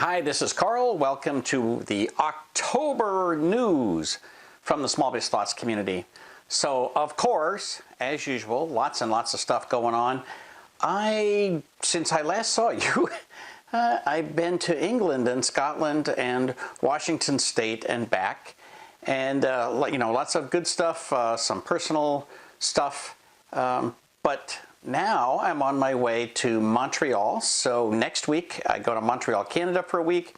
Hi, this is Carl. Welcome to the October news from the Small Biz Thoughts community. So, of course, as usual, lots and lots of stuff going on. Since I last saw you, I've been to England and Scotland and Washington State and back. And, lots of good stuff, some personal stuff. But now I'm on my way to Montreal. So next week I go to Montreal, Canada for a week.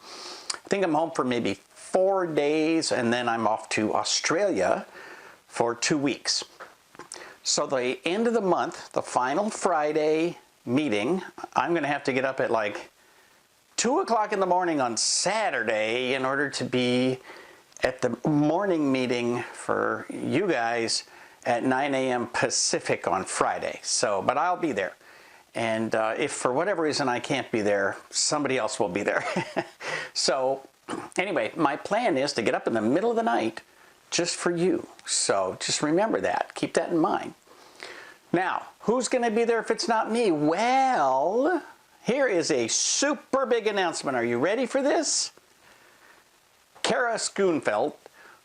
I think I'm home for maybe 4 days, and then I'm off to Australia for 2 weeks. So the end of the month, the final Friday meeting, I'm going to have to get up at like 2 o'clock in the morning on Saturday in order to be at the morning meeting for you guys at 9 a.m. Pacific on Friday. But I'll be there. And if for whatever reason I can't be there, somebody else will be there. So anyway, my plan is to get up in the middle of the night just for you. So just remember that. Keep that in mind. Now, who's going to be there if it's not me? Well, here is a super big announcement. Are you ready for this? Kara Schoonfeld,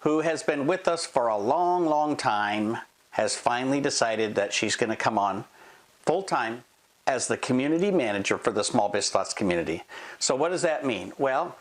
who has been with us for a long, long time, has finally decided that she's going to come on full-time as the community manager for the Small Biz Thoughts community. So what does that mean? Well,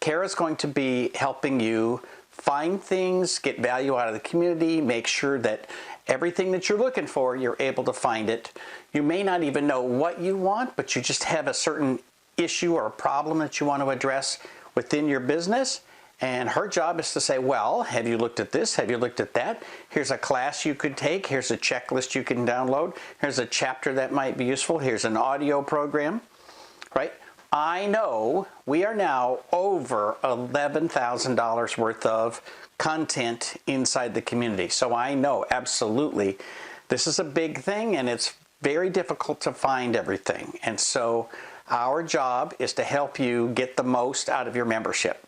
Kara's going to be helping you find things, get value out of the community, make sure that everything that you're looking for, you're able to find it. You may not even know what you want, but you just have a certain issue or a problem that you want to address within your business. And her job is to say, well, have you looked at this? Have you looked at that? Here's a class you could take. Here's a checklist you can download. Here's a chapter that might be useful. Here's an audio program, right? I know we are now over $11,000 worth of content inside the community. So I know absolutely this is a big thing, and it's very difficult to find everything. And so our job is to help you get the most out of your membership.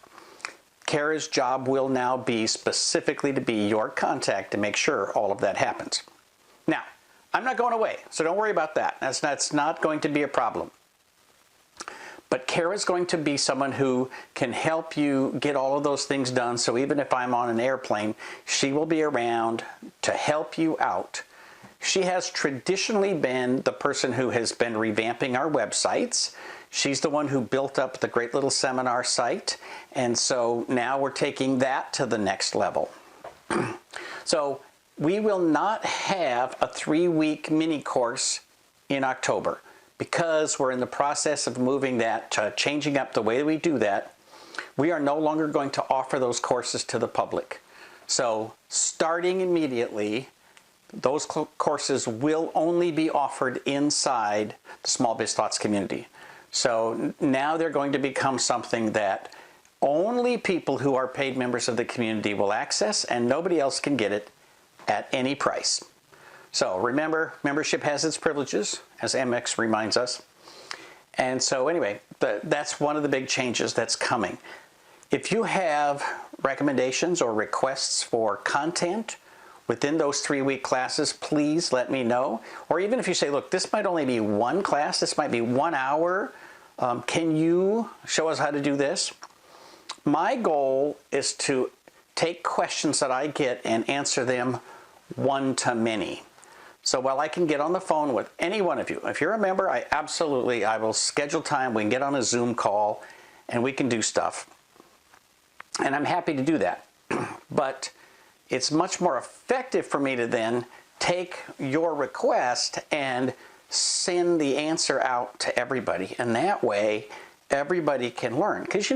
Kara's job will now be specifically to be your contact to make sure all of that happens. Now, I'm not going away, so don't worry about that. That's not going to be a problem. But Kara's going to be someone who can help you get all of those things done. So even if I'm on an airplane, she will be around to help you out. She has traditionally been the person who has been revamping our websites. She's the one who built up the great little seminar site. And so now we're taking that to the next level. So we will not have a 3-week mini course in October because we're in the process of moving that, changing up the way that we do that. We are no longer going to offer those courses to the public. So starting immediately, those courses will only be offered inside the Small Biz Thoughts community. So now they're going to become something that only people who are paid members of the community will access, and nobody else can get it at any price. So remember, membership has its privileges, as MX reminds us. And so anyway, that's one of the big changes that's coming. If you have recommendations or requests for content within those 3-week classes, please let me know. Or even if you say, look, this might only be one class, this might be 1 hour. Can you show us how to do this? My goal is to take questions that I get and answer them one-to-many. So while I can get on the phone with any one of you, if you're a member, I will schedule time, we can get on a Zoom call, and we can do stuff. And I'm happy to do that. But it's much more effective for me to then take your request and send the answer out to everybody. And that way, everybody can learn. Because,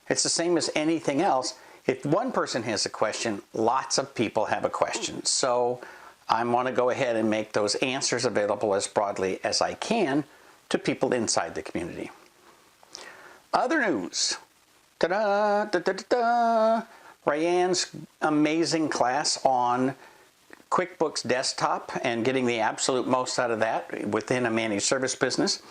it's the same as anything else. If one person has a question, lots of people have a question. So I want to go ahead and make those answers available as broadly as I can to people inside the community. Other news. Ta-da, da-da-da-da. Rayanne's amazing class on QuickBooks Desktop and getting the absolute most out of that within a managed service business.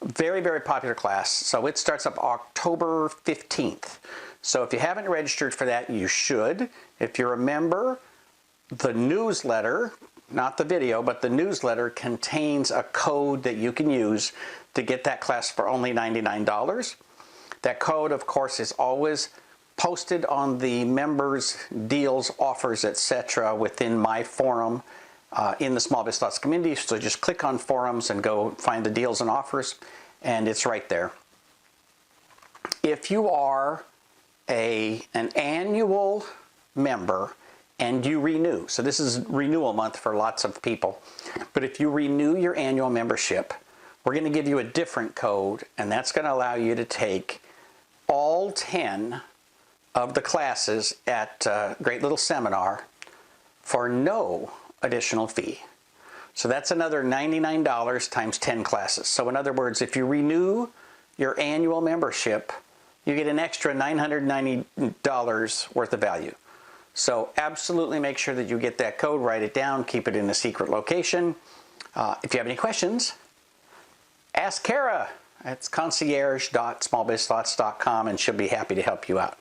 Very, very popular class. So it starts up October 15th. So if you haven't registered for that, you should. If you're a member, the newsletter, not the video, but the newsletter contains a code that you can use to get that class for only $99. That code, of course, is always posted on the members, deals, offers, etc. within my forum in the Small Biz Thoughts community. So just click on forums and go find the deals and offers, and it's right there. If you are an annual member and you renew, so this is renewal month for lots of people, but if you renew your annual membership, we're going to give you a different code, and that's going to allow you to take all 10 of the classes at Great Little Seminar for no additional fee. So that's another $99 times 10 classes. So in other words, if you renew your annual membership, you get an extra $990 worth of value. So absolutely make sure that you get that code, write it down, keep it in a secret location. If you have any questions, ask Kara. It's concierge.smallbizthoughts.com, and she'll be happy to help you out.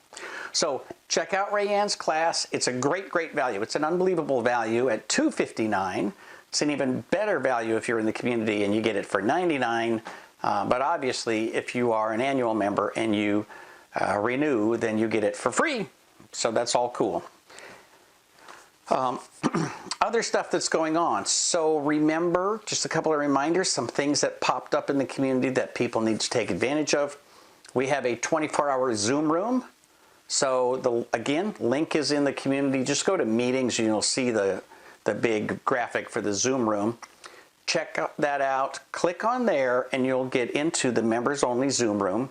So check out Rayanne's class. It's a great, great value. It's an unbelievable value at $259. It's an even better value if you're in the community and you get it for $99. But obviously, if you are an annual member and you renew, then you get it for free. So that's all cool. Other stuff that's going on. So remember, just a couple of reminders, some things that popped up in the community that people need to take advantage of. We have a 24-hour Zoom room. So again, link is in the community. Just go to meetings and you'll see the big graphic for the Zoom room. Check that out. Click on there and you'll get into the members only Zoom room.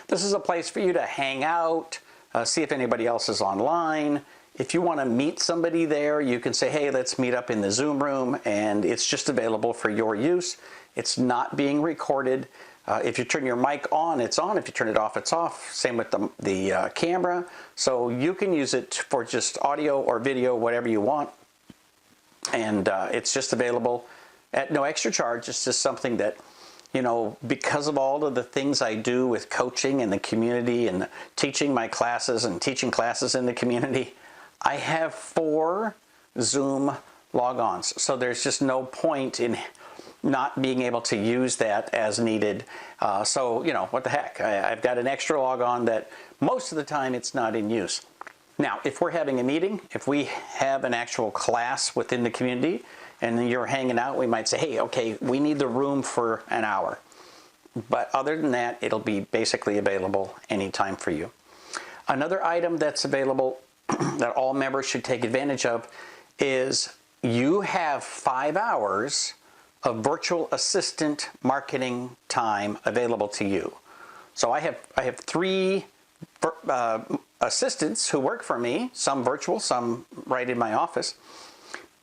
This is a place for you to hang out, see if anybody else is online. If you want to meet somebody there, you can say, hey, let's meet up in the Zoom room, and it's just available for your use. It's not being recorded. If you turn your mic on, it's on. If you turn it off, it's off. Same with the camera. So you can use it for just audio or video, whatever you want. And it's just available at no extra charge. It's just something that, you know, because of all of the things I do with coaching and the community and teaching my classes and teaching classes in the community, I have 4 Zoom logons. So there's just no point in not being able to use that as needed. So, you know, what the heck? I've got an extra logon that most of the time it's not in use. Now, if we're having a meeting, if we have an actual class within the community and you're hanging out, we might say, hey, okay, we need the room for an hour. But other than that, it'll be basically available anytime for you. Another item that's available that all members should take advantage of is you have 5 hours of virtual assistant marketing time available to you. So I have 3 assistants who work for me, some virtual, some right in my office,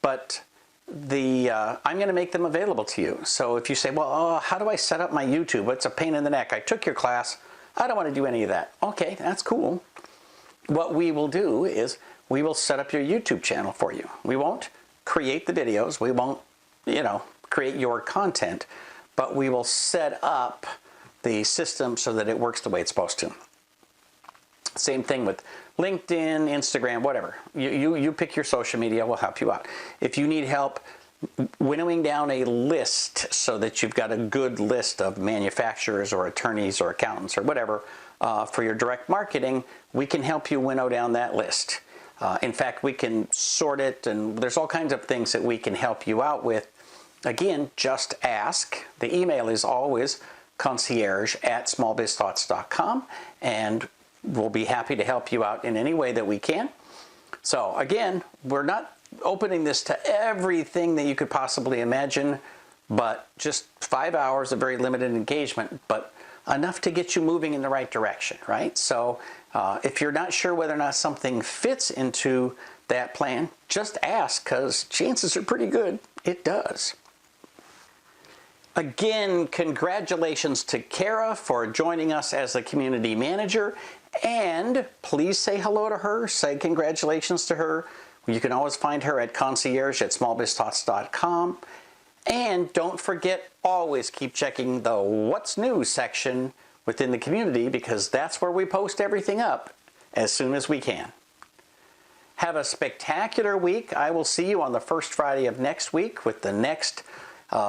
but I'm going to make them available to you. So if you say, well, how do I set up my YouTube? It's a pain in the neck. I took your class. I don't want to do any of that. Okay, that's cool. What we will do is we will set up your YouTube channel for you. We won't create the videos. We won't, you know, create your content, but we will set up the system so that it works the way it's supposed to. Same thing with LinkedIn, Instagram, whatever. You pick your social media, we'll help you out. If you need help winnowing down a list so that you've got a good list of manufacturers or attorneys or accountants or whatever for your direct marketing, we can help you winnow down that list. In fact, we can sort it, and there's all kinds of things that we can help you out with. Again, just ask. The email is always concierge@smallbizthoughts.com, and we'll be happy to help you out in any way that we can. So again, we're not opening this to everything that you could possibly imagine, but just 5 hours of very limited engagement, but enough to get you moving in the right direction, right? So if you're not sure whether or not something fits into that plan, just ask, because chances are pretty good it does. Again, congratulations to Kara for joining us as the community manager, and please say hello to her, say congratulations to her. You can always find her at concierge@smallbizthoughts.com. And don't forget, always keep checking the What's New section within the community, because that's where we post everything up as soon as we can. Have a spectacular week. I will see you on the first Friday of next week with the next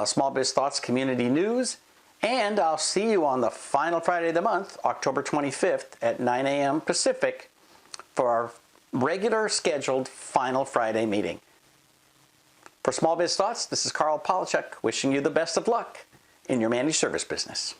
Small Biz Thoughts community news. And I'll see you on the final Friday of the month, October 25th at 9 a.m. Pacific for our regular scheduled final Friday meeting. For Small Biz Thoughts, this is Carl Palachuk wishing you the best of luck in your managed service business.